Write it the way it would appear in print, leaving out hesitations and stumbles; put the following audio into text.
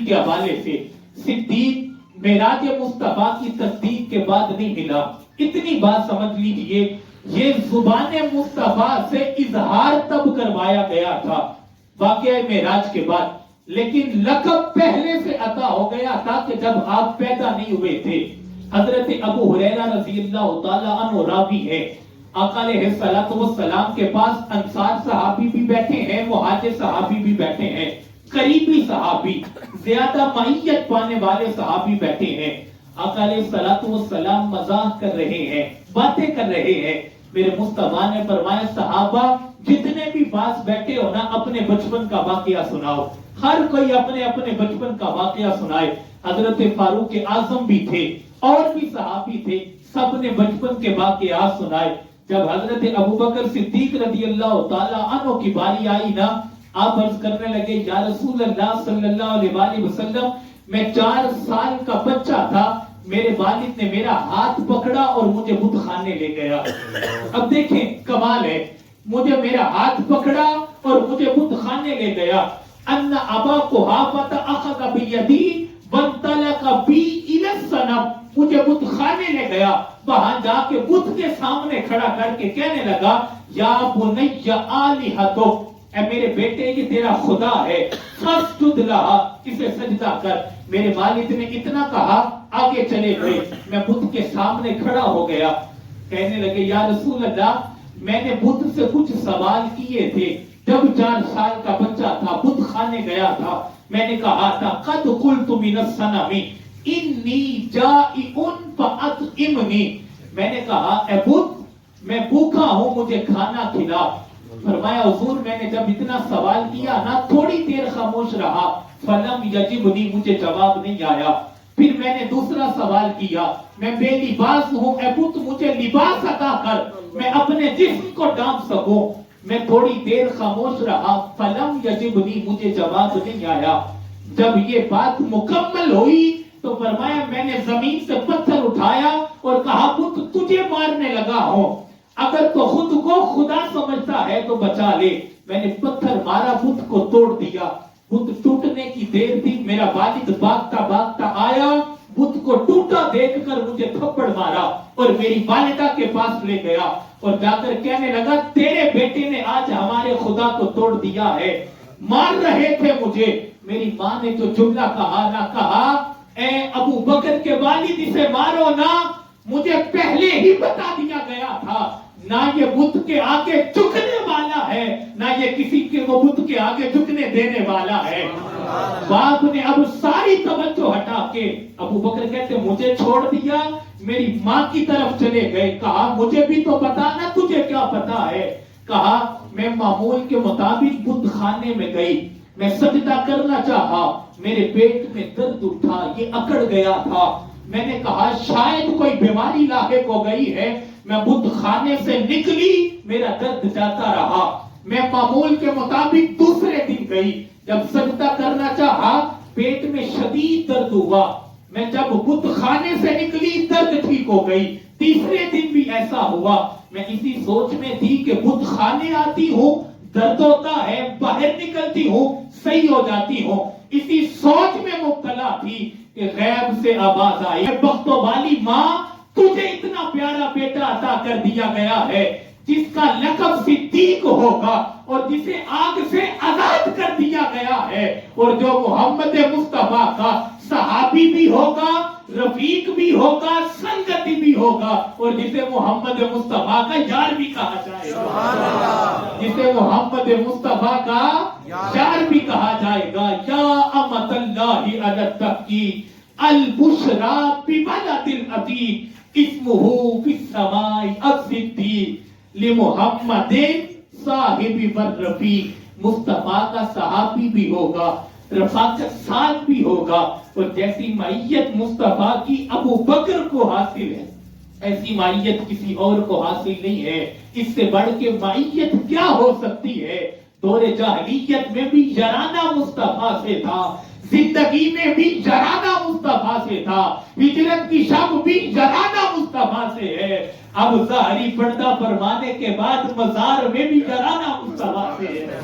کے حوالے سے صدیق معراج مصطفیٰ کی تصدیق کے بعد نہیں ملا. اتنی بات سمجھ لیجئے، یہ زبان مصطفیٰ سے اظہار تب کروایا گیا تھا واقعہ معراج کے بعد، لیکن لقب پہلے سے عطا ہو گیا تھا کہ جب آپ پیدا نہیں ہوئے تھے. حضرت ابو ہریرہ رضی اللہ تعالیٰ عنہ راوی ہے، آقا علیہ السلام کے پاس انصار صحابی بھی بیٹھے ہیں، مہاجر صحابی بھی بیٹھے ہیں، قریبی صحابی، زیادہ معیت پانے والے صحابی بیٹھے ہیں. آقا علیہ السلام مزاح کر رہے ہیں، باتیں کر رہے ہیں. میرے مصطفیٰ نے فرمایا صحابہ جتنے بھی پاس بیٹھے ہو نا اپنے بچپن کا واقعہ سناؤ. ہر کوئی اپنے اپنے بچپن کا واقعہ سنائے. حضرت فاروق اعظم بھی تھے اور بھی صحابی تھے، سب نے بچپن کے واقعات سنائے. جب حضرت ابوبکر صدیق رضی اللہ تعالیٰ عنہ کی باری آئی نا، آپ عرض کرنے لگے یا رسول اللہ صلی اللہ علیہ وآلہ وسلم، میں 4 سال کا بچہ تھا، میرے والد نے میرا ہاتھ پکڑا اور مجھے بت خانے لے گیا. اب دیکھیں کمال ہے، مجھے میرا ہاتھ پکڑا اور مجھے بت خانے لے گیا. ان ابا قحافہ اخذ بیدی وانطلق بی الی الصنم، مجھے بت خانے لے گیا، وہاں جا کے بت کے سامنے کھڑا کر کے کہنے لگا یا بنی آلہتک، اے میرے بیٹے یہ تیرا خدا ہے، فاسجد لہا، اسے سجدہ کر. میرے والد نے اتنا کہا، آگے چلے گئے. میں بت کے سامنے کھڑا ہو گیا، کہنے لگے یا رسول اللہ میں نے بت سے کچھ سوال کیے تھے. جب 4 سال کا بچہ تھا، بت خانے گیا تھا، میں نے کہا تھا قد قلت من الصنم انی جائع فاطعمنی، میں نے کہا اے بت میں بھوکا ہوں مجھے کھانا کھلا. فرمایا حضور میں نے جب اتنا سوال کیا نا تھوڑی دیر خاموش رہا، فلم یجبنی، مجھے جواب نہیں آیا. پھر میں نے دوسرا سوال کیا، میں بے لباس ہوں اے بت مجھے لباس عطا کر میں اپنے جسم کو ڈھانپ سکوں. میں تھوڑی دیر خاموش رہا، فلم یجبنی، مجھے جواب نہیں آیا. جب یہ بات مکمل ہوئی تو فرمایا میں نے زمین سے پتھر اٹھایا اور کہا بت تجھے مارنے لگا ہوں، اگر تو خود کو خدا سمجھتا ہے تو بچا لے. میں نے پتھر مارا، بت کو توڑ دیا. بت ٹوٹنے کی دیر تھی، میرا والد بھاگتا بھاگتا آیا، بت کو ٹوٹا دیکھ کر مجھے تھپڑ مارا اور میری والدہ کے پاس لے گیا اور جا کر کہنے لگا تیرے بیٹے نے آج ہمارے خدا کو توڑ دیا ہے، مار رہے تھے مجھے. میری ماں نے جو جملہ کہا نہ کہا اے ابو بکر کے والد اسے مارو نہ، مجھے پہلے ہی بتا دیا گیا تھا، نہ یہ بت کے آگے جھکنے والا ہے، نہ یہ کسی کے وہ بت کے آگے جھکنے دینے والا ہے. باپ نے اب ساری توجہ ہٹا کے، ابو بکر کہتے مجھے چھوڑ دیا، میری ماں کی طرف چلے گئے. کہا مجھے بھی تو بتا نا تجھے کیا پتا ہے. کہا میں معمول کے مطابق بت خانے میں گئی، میں سجدہ کرنا چاہا، میرے پیٹ میں درد اٹھا، یہ اکڑ گیا تھا. میں نے کہا شاید کوئی بیماری لاحق ہو گئی ہے. میں بت خانے سے نکلی، میرا درد جاتا رہا. میں معمول کے مطابق دوسرے دن گئی، جب سجدہ کرنا چاہا پیٹ میں شدید درد ہوا. میں جب بت خانے سے نکلی درد ٹھیک ہو گئی. تیسرے دن بھی ایسا ہوا. میں اسی سوچ میں تھی کہ بت خانے آتی ہوں درد ہوتا ہے، باہر نکلتی ہوں صحیح ہو جاتی ہوں. اسی سوچ میں مبتلا تھی کہ غیب سے آواز آئی، بختوں والی ماں تجھے اتنا پیارا بیٹا عطا کر دیا گیا ہے جس کا لقب صدیق ہوگا اور جسے آگ سے آزاد کر دیا گیا ہے، اور جو محمد مصطفیٰ کا صحابی بھی ہوگا، رفیق بھی ہوگا، سنگتی بھی ہوگا، اور جسے محمد مصطفیٰ کا یار بھی کہا جائے گا، جسے محمد مصطفیٰ کا یار بھی کہا جائے گا. یا امت اللہ علی التقی البشرا ببلد العتیق اسمہ فی السماء الصدیق لمحمد صاحب والرفیق. مصطفیٰ کا صحابی بھی ہوگا، رفاقت ساتھ بھی ہوگا، اور جیسی معیت مصطفیٰ کی ابو بکر کو حاصل ہے ایسی معیت کسی اور کو حاصل نہیں ہے. اس سے بڑھ کے معیت کیا ہو سکتی ہے؟ دور جاہلیت میں بھی یارانہ مصطفیٰ سے تھا، زندگی میں بھی یارانہ مصطفیٰ سے تھا، ہجرت کی شب بھی یارانہ مصطفیٰ سے ہے. اب ظاہری پردہ فرمانے کے بعد مزار میں بھی یارانہ مصطفیٰ سے ہے.